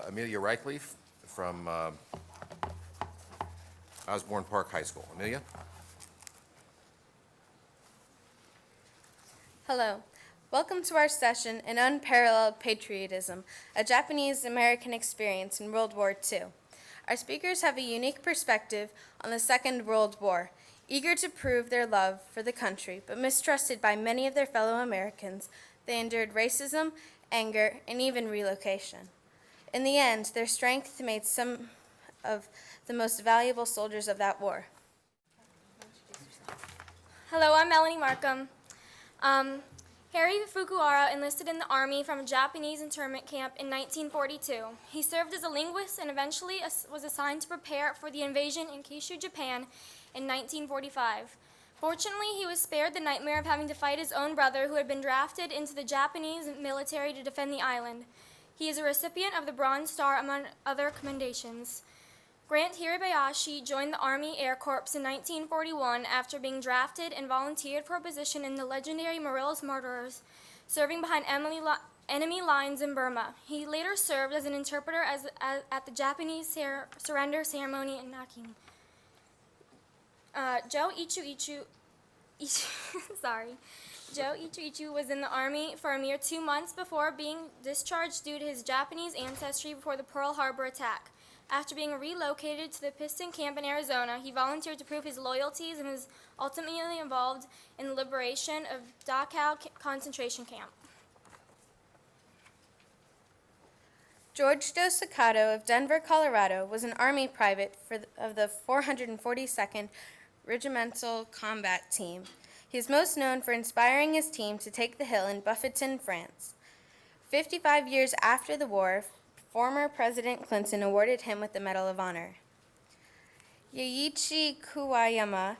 Amelia Reichleaf from Osborne Park High School. Amelia? Hello. Welcome to our session, An Unparalleled Patriotism, a Japanese-American Experience in World War II. Our speakers have a unique perspective on the Second World War, eager to prove their love for the country, but mistrusted by many of their fellow Americans. They endured racism, anger, and even relocation. In the end, their strength made some of the most valuable soldiers of that war. Hello, I'm Melanie Markham. Harry Fukuhara enlisted in the Army from a Japanese internment camp in 1942. He served as a linguist and eventually was assigned to prepare for the invasion in Kyushu, Japan in 1945. Fortunately, he was spared the nightmare of having to fight his own brother who had been drafted into the Japanese military to defend the island. He is a recipient of the Bronze Star, among other commendations. Grant Hirabayashi joined the Army Air Corps in 1941 after being drafted and volunteered for a position in the legendary Morelos Mortars, serving behind enemy lines in Burma. He later served as an interpreter at the Japanese surrender ceremony in Nanking. Joe Ichu was in the Army for a mere 2 months before being discharged due to his Japanese ancestry before the Pearl Harbor attack. After being relocated to the Piston Camp in Arizona, he volunteered to prove his loyalties and was ultimately involved in the liberation of Dachau concentration camp. Giorgio Staccato of Denver, Colorado, was an Army private of the 442nd Regimental Combat Team. He is most known for inspiring his team to take the hill in Buffeton, France. 55 years after the war, former President Clinton awarded him with the Medal of Honor. Yeiichi Kuwayama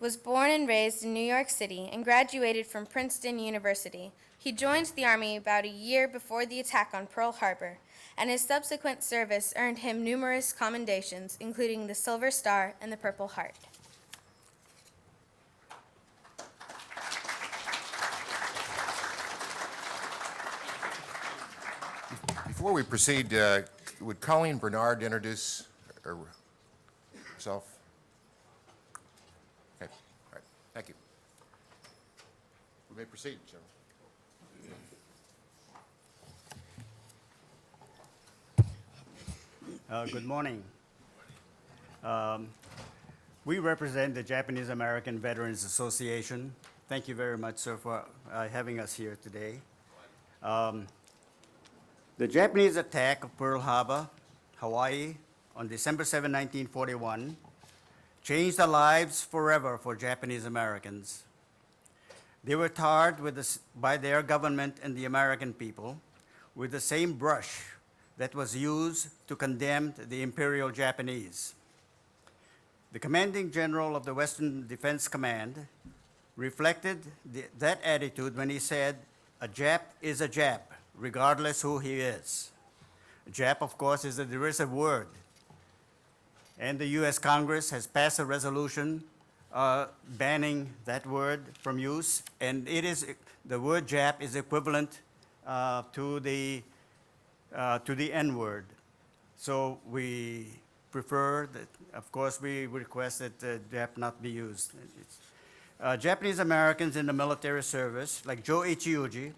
was born and raised in New York City and graduated from Princeton University. He joined the Army about a year before the attack on Pearl Harbor, and his subsequent service earned him numerous commendations, including the Silver Star and the Purple Heart. Before we proceed, would Colleen Bernard introduce herself? Okay, all right, thank you. We may proceed, General. Good morning. We represent the Japanese American Veterans Association. Thank you very much, sir, for having us here today. The Japanese attack of Pearl Harbor, Hawaii, on December 7, 1941, changed the lives forever for Japanese Americans. They were tarred by their government and the American people with the same brush that was used to condemn the Imperial Japanese. The commanding general of the Western Defense Command reflected that attitude when he said, "A Jap is a Jap, regardless who he is." Jap, of course, is a derisive word. And the US Congress has passed a resolution banning that word from use. And the word Jap is equivalent to the N-word. So we prefer that, of course, we request that Jap not be used. Japanese Americans in the military service, like Joe Ichiuji,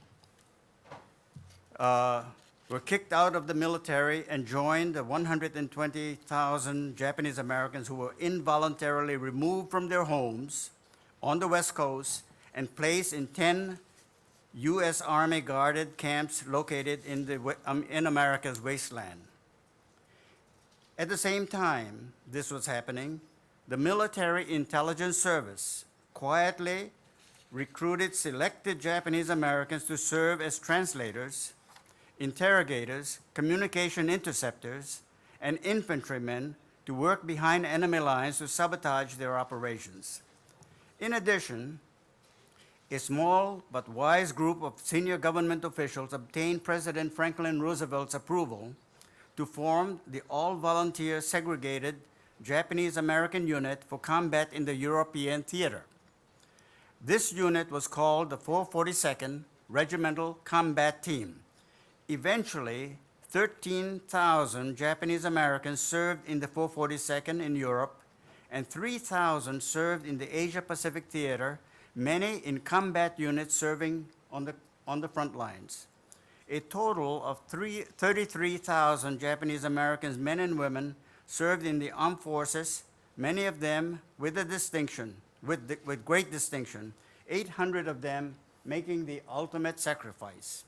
were kicked out of the military and joined the 120,000 Japanese Americans who were involuntarily removed from their homes on the West Coast and placed in 10 U.S. Army guarded camps located in America's wasteland. At the same time this was happening, the Military Intelligence Service quietly recruited selected Japanese Americans to serve as translators, interrogators, communication interceptors, and infantrymen to work behind enemy lines to sabotage their operations. In addition, a small but wise group of senior government officials obtained President Franklin Roosevelt's approval to form the all-volunteer segregated Japanese American unit for combat in the European theater. This unit was called the 442nd Regimental Combat Team. Eventually, 13,000 Japanese Americans served in the 442nd in Europe, and 3,000 served in the Asia Pacific Theater, many in combat units serving on the front lines. A total of 33,000 Japanese Americans, men and women, served in the armed forces, many of them with great distinction, 800 of them making the ultimate sacrifice.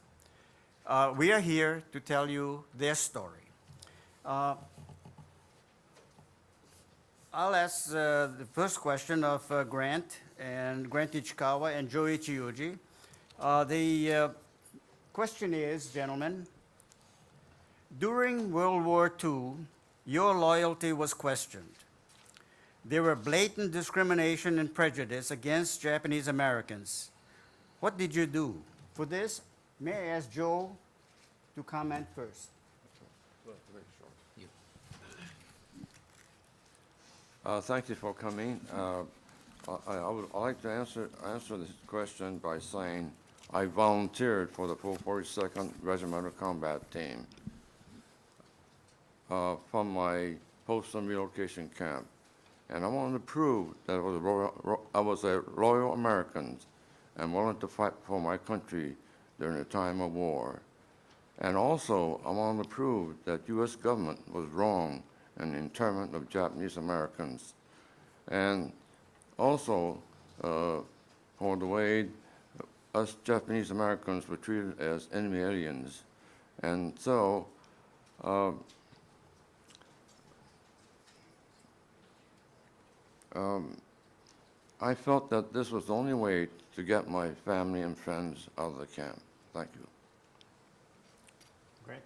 We are here to tell you their story. I'll ask the first question of Grant Ichikawa and Joichi Yuji. The question is, gentlemen, during World War II, your loyalty was questioned. There were blatant discrimination and prejudice against Japanese Americans. What did you do? For this, may I ask Joe to comment first? Thank you for coming. I would like to answer this question by saying I volunteered for the 442nd Regimental Combat Team from my post and relocation camp. And I wanted to prove that I was a loyal American and willing to fight for my country during a time of war. And also, I wanted to prove that U.S. government was wrong in the internment of Japanese Americans. And also, for the way us Japanese Americans were treated as enemy aliens. And so, I felt that this was the only way to get my family and friends out of the camp. Thank you. Great.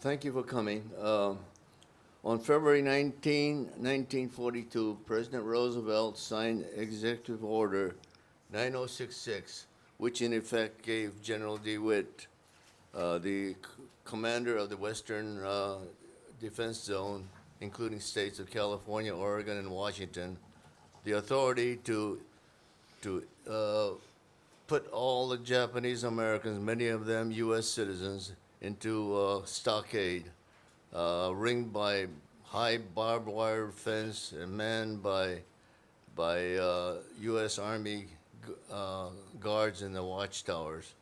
Thank you for coming. On February 19, 1942, President Roosevelt signed Executive Order 9066, which in effect gave General DeWitt, the commander of the Western Defense Zone, including states of California, Oregon, and Washington, the authority to put all the Japanese Americans, many of them U.S. citizens, into stockade, ringed by high barbed wire fence and manned by U.S. Army guards in the watchtowers.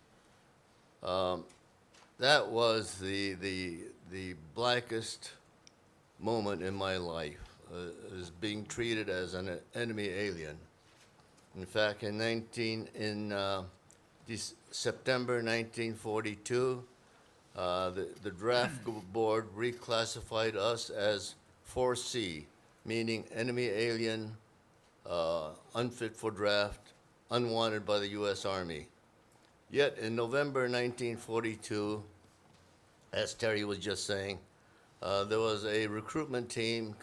That was the blackest moment in my life, is being treated as an enemy alien. In fact, in September 1942, the draft board reclassified us as 4C, meaning enemy alien, unfit for draft, unwanted by the U.S. Army. Yet in November 1942, as Terry was just saying, there was a recruitment team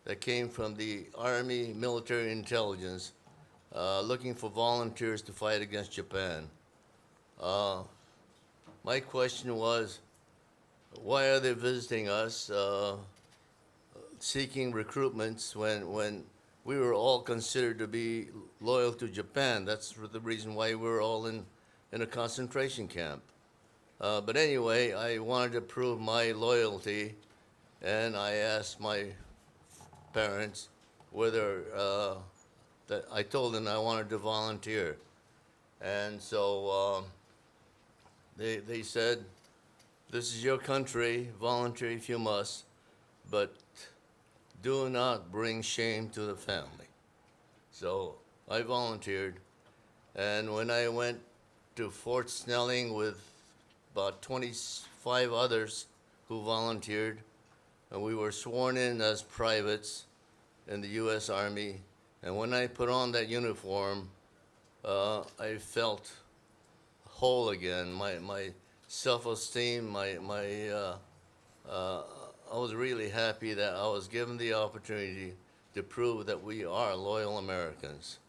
that came from the Army Military Intelligence looking for volunteers to fight against Japan. My question was, why are they visiting us, seeking recruitments when we were all considered to be loyal to Japan? That's the reason why we were all in a concentration camp. But anyway, I wanted to prove my loyalty, and I asked my parents whether that I told them I wanted to volunteer. And so they said, this is your country, volunteer if you must, but do not bring shame to the family. So I volunteered, and when I went to Fort Snelling with about 25 others who volunteered, and we were sworn in as privates in the U.S. Army. And when I put on that uniform, I felt whole again. My self-esteem, I was really happy that I was given the opportunity to prove that we are loyal Americans.